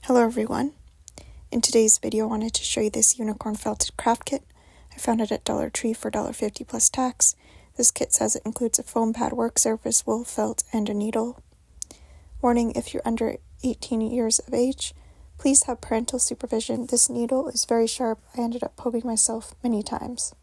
Hello everyone. In today's video I wanted to show you this unicorn felted craft kit. I found it at Dollar Tree for $1.50 plus tax. This kit says it includes a foam pad work surface, wool felt, and a needle. Warning: if you're under 18 years of age, please have parental supervision. This needle is very sharp. I ended up poking myself many times.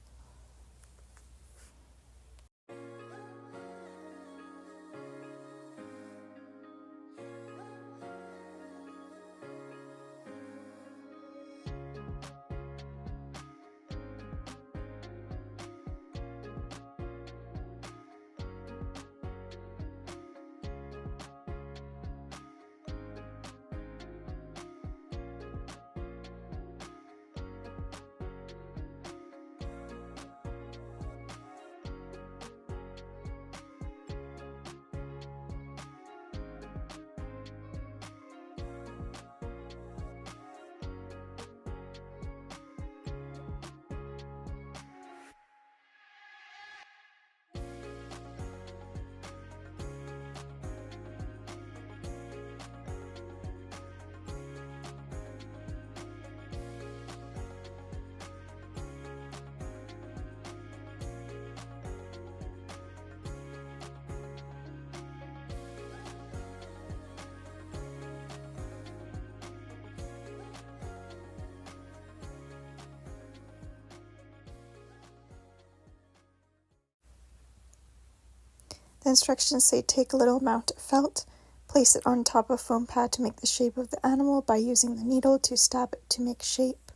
The instructions say take a little amount of felt, place it on top of foam pad to make the shape of the animal by using the needle to stab it to make shape.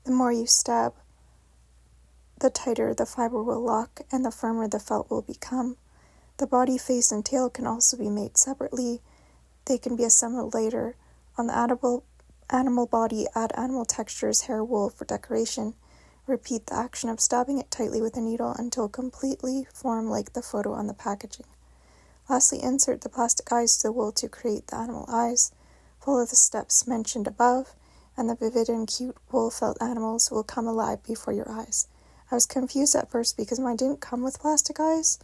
The more you stab, the tighter the fiber will lock and the firmer the felt will become. The body, face, and tail can also be made separately. They can be assembled later. On the animal body, add animal textures, hair, wool for decoration. Repeat the action of stabbing it tightly with a needle until completely form like the photo on the packaging. Lastly, insert the plastic eyes to the wool to create the animal eyes. Follow the steps mentioned above, and the vivid and cute wool felt animals will come alive before your eyes. I was confused at first because mine didn't come with plastic eyes,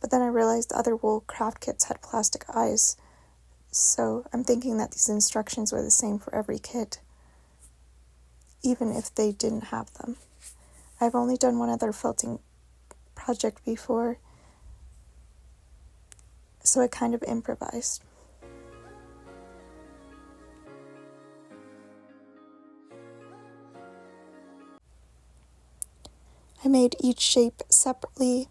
but then I realized the other wool craft kits had plastic eyes, so I'm thinking that these instructions were the same for every kit, even if they didn't have them. I've only done one other felting project before, so I kind of improvised. I made each shape separately,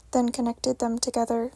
then connected them together.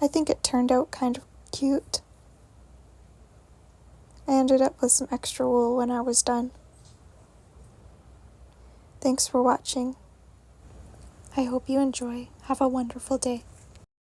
I think it turned out kind of cute. I ended up with some extra wool when I was done. Thanks for watching. I hope you enjoy. Have a wonderful day.